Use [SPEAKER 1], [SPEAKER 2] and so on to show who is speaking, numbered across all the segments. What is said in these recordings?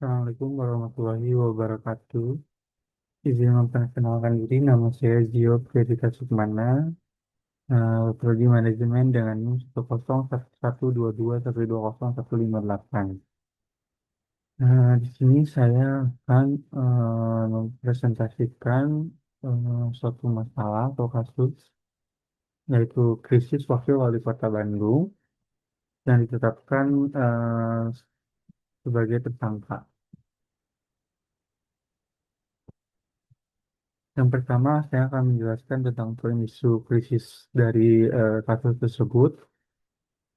[SPEAKER 1] Assalamualaikum warahmatullahi wabarakatuh. Izin memperkenalkan diri, nama saya Zio Predita Sukmana, Prodi Manajemen dengan NIM 1011221201158. Di sini saya akan mempresentasikan suatu masalah atau kasus, yaitu krisis Wakil Wali Kota Bandung yang ditetapkan sebagai tersangka. Yang pertama, saya akan menjelaskan tentang isu krisis dari kasus tersebut.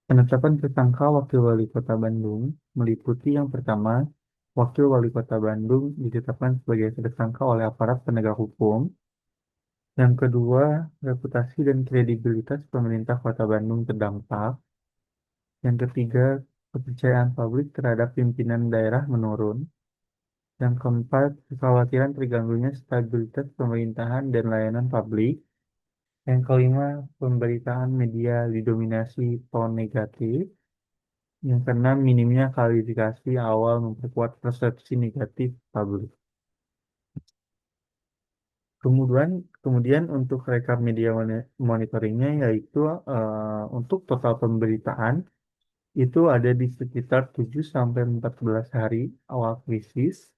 [SPEAKER 1] Penetapan tersangka Wakil Wali Kota Bandung meliputi yang pertama, Wakil Wali Kota Bandung ditetapkan sebagai tersangka oleh aparat penegak hukum. Yang kedua, reputasi dan kredibilitas pemerintah Kota Bandung terdampak. Yang ketiga, kepercayaan publik terhadap pimpinan daerah menurun. Yang keempat, kekhawatiran terganggunya stabilitas pemerintahan dan layanan publik. Yang kelima, pemberitaan media didominasi tone negatif. Yang keenam, minimnya klarifikasi awal memperkuat persepsi negatif publik. Kemudian untuk rekap media monitoringnya yaitu untuk total pemberitaan itu ada di sekitar 7 sampai 14 hari awal krisis,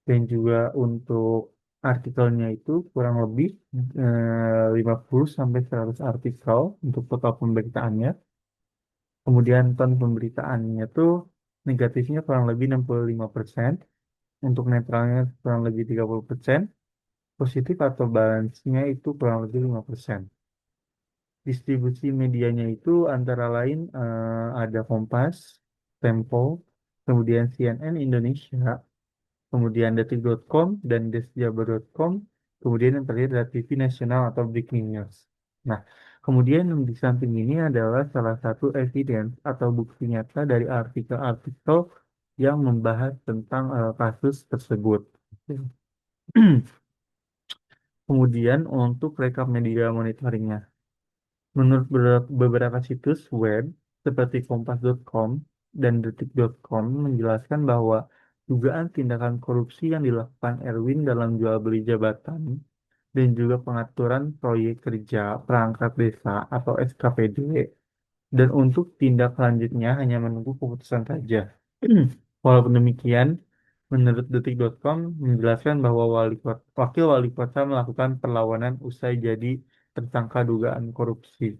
[SPEAKER 1] dan juga untuk artikelnya itu kurang lebih 50 sampai 100 artikel untuk total pemberitaannya. Kemudian ton pemberitaannya tuh negatifnya kurang lebih 65%, untuk netralnya kurang lebih 30%, positif atau balance-nya itu kurang lebih 5%. Distribusi medianya itu antara lain ada Kompas, Tempo, kemudian CNN Indonesia, kemudian detik.com dan desjabar.com, kemudian yang terakhir adalah TV nasional atau Breaking News. Nah, kemudian yang di samping ini adalah salah satu evidence atau bukti nyata dari artikel-artikel yang membahas tentang kasus tersebut. Kemudian untuk rekap media monitoringnya. Menurut beberapa situs web seperti kompas.com dan detik.com menjelaskan bahwa dugaan tindakan korupsi yang dilakukan Erwin dalam jual beli jabatan dan juga pengaturan proyek kerja perangkat desa atau SKPD, dan untuk tindak lanjutnya hanya menunggu keputusan saja. Walaupun demikian, menurut detik.com menjelaskan bahwa wakil wali kota melakukan perlawanan usai jadi tersangka dugaan korupsi.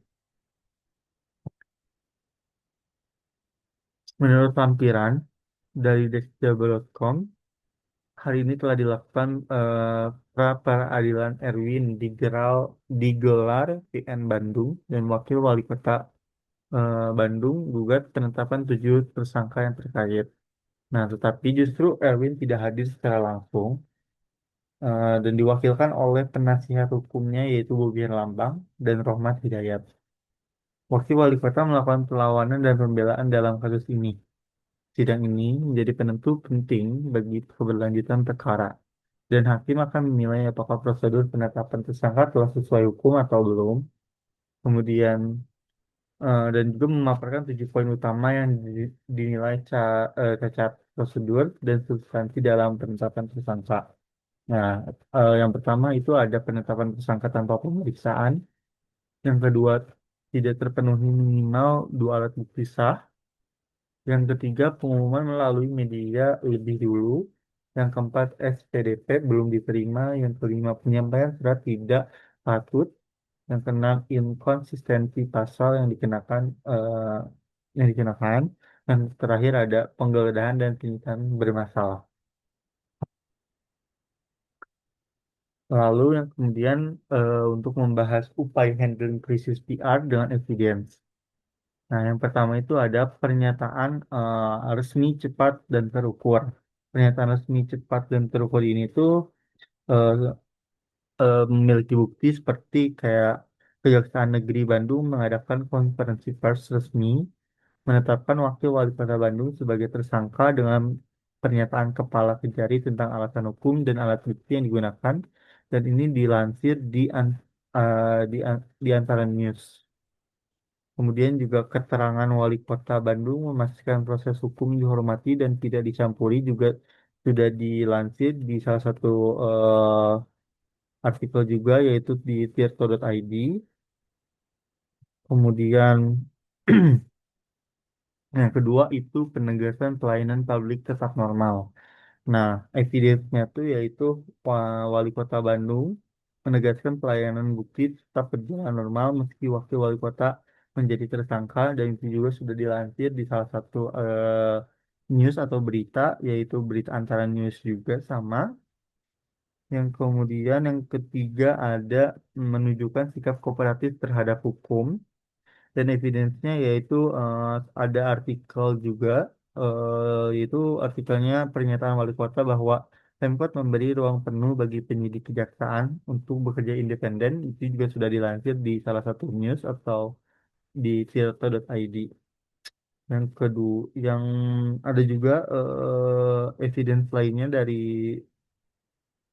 [SPEAKER 1] Menurut lampiran dari Detikjabel.com, hari ini telah dilakukan pra peradilan Erwin digelar PN Bandung dan Wakil Wali Kota Bandung gugat penetapan 7 tersangka yang terkait. Nah, tetapi justru Erwin tidak hadir secara langsung dan diwakilkan oleh penasihat hukumnya yaitu Bobi Lambang dan Rohmat Hidayat. Wakil Wali Kota melakukan perlawanan dan pembelaan dalam kasus ini. Sidang ini menjadi penentu penting bagi keberlanjutan perkara, dan hakim akan menilai apakah prosedur penetapan tersangka telah sesuai hukum atau belum. Kemudian dan juga memaparkan 7 poin utama yang dinilai cacat prosedur dan substansi dalam penetapan tersangka. Nah, yang pertama itu ada penetapan tersangka tanpa pemeriksaan. Yang kedua, tidak terpenuhi minimal 2 alat bukti sah. Yang ketiga, pengumuman melalui media lebih dulu. Yang keempat, SPDP belum diterima. Yang kelima, penyampaian surat tidak patut. Yang keenam, inkonsistensi pasal yang dikenakan. Dan terakhir ada penggeledahan dan penyitaan bermasalah. Lalu yang kemudian untuk membahas upaya handling krisis PR dengan evidence. Nah, yang pertama itu ada pernyataan resmi cepat dan terukur. Pernyataan resmi cepat dan terukur ini tuh eh, memiliki bukti seperti kayak Kejaksaan Negeri Bandung mengadakan konferensi pers resmi menetapkan Wakil Wali Kota Bandung sebagai tersangka dengan pernyataan Kepala Kejari tentang alasan hukum dan alat bukti yang digunakan, dan ini dilansir di Antara News. Kemudian juga keterangan Wali Kota Bandung memastikan proses hukum dihormati dan tidak dicampuri juga sudah dilansir di salah satu artikel juga yaitu di tirto.id. Kemudian yang kedua itu penegasan pelayanan publik tetap normal. Nah, evidence-nya tuh yaitu Wali Kota Bandung menegaskan pelayanan bukti tetap berjalan normal meski wakil wali kota menjadi tersangka dan itu juga sudah dilansir di salah satu news atau berita yaitu berita antara news juga sama. Yang kemudian yang ketiga ada menunjukkan sikap kooperatif terhadap hukum dan evidence-nya yaitu ada artikel juga yaitu artikelnya pernyataan wali kota bahwa Pemkot memberi ruang penuh bagi penyidik kejaksaan untuk bekerja independen itu juga sudah dilansir di salah satu news atau di tirto.id. Yang kedua, yang ada juga evidence lainnya dari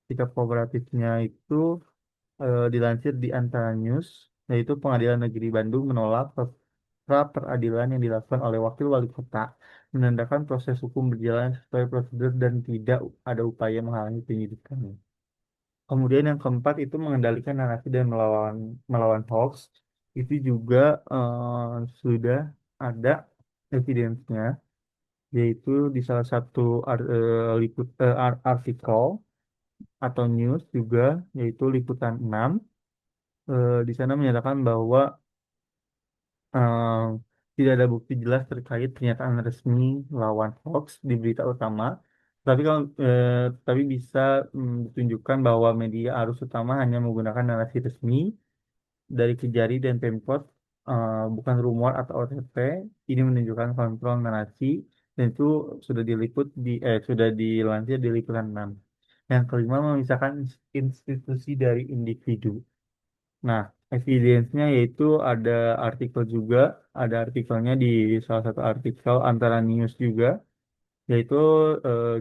[SPEAKER 1] sikap kooperatifnya itu dilansir di Antara News, yaitu Pengadilan Negeri Bandung menolak pra peradilan yang dilakukan oleh Wakil Wali Kota, menandakan proses hukum berjalan sesuai prosedur dan tidak ada upaya menghalangi penyidikan. Kemudian yang keempat itu mengendalikan narasi dan melawan melawan hoax. Itu juga sudah ada evidence-nya, yaitu di salah satu artikel atau news juga, yaitu Liputan 6. Di sana menyatakan bahwa eh, tidak ada bukti jelas terkait pernyataan resmi lawan hoax di berita utama. Tapi kalau tapi bisa ditunjukkan bahwa media arus utama hanya menggunakan narasi resmi dari Kejari dan Pemkot, bukan rumor atau OTT. Ini menunjukkan kontrol narasi dan itu sudah dilansir di Liputan 6. Yang kelima memisahkan institusi dari individu. Nah, evidence-nya yaitu ada artikelnya di salah satu artikel Antara News juga, yaitu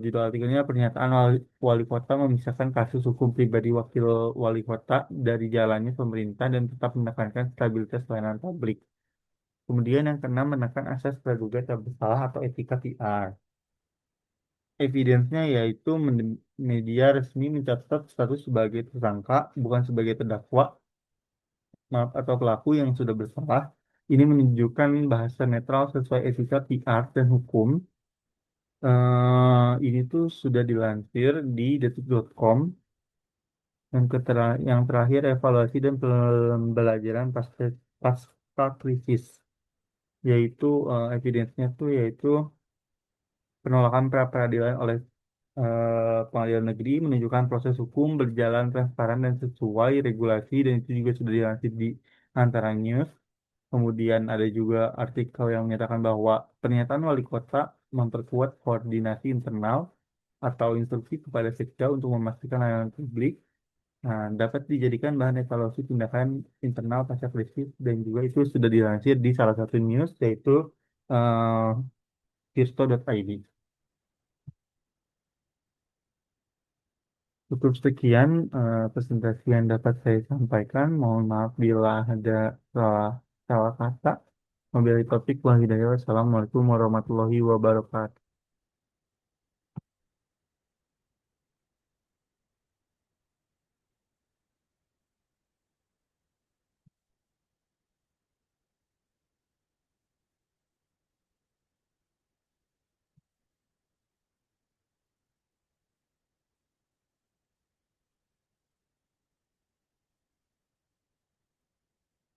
[SPEAKER 1] judul artikelnya pernyataan wali kota memisahkan kasus hukum pribadi wakil wali kota dari jalannya pemerintah dan tetap menekankan stabilitas pelayanan publik. Kemudian yang keenam menekan asas praduga tak bersalah atau etika PR. Evidence-nya yaitu media resmi mencatat status sebagai tersangka, bukan sebagai terdakwa, maaf atau pelaku yang sudah bersalah. Ini menunjukkan bahasa netral sesuai etika PR dan hukum. Ini tuh sudah dilansir di detik.com. Yang terakhir evaluasi dan pembelajaran pasca krisis, yaitu evidence-nya tuh yaitu penolakan pra peradilan oleh pengadilan negeri menunjukkan proses hukum berjalan transparan dan sesuai regulasi dan itu juga sudah dilansir di Antara News. Kemudian ada juga artikel yang menyatakan bahwa pernyataan wali kota memperkuat koordinasi internal atau instruksi kepada Sekda untuk memastikan layanan publik. Nah, dapat dijadikan bahan evaluasi tindakan internal pasca krisis dan juga itu sudah dilansir di salah satu news yaitu uh, tirto.id. Cukup sekian presentasi yang dapat saya sampaikan. Mohon maaf bila ada salah, salah kata. Wabillahi taufiq wal hidayah. Wassalamualaikum warahmatullahi wabarakatuh.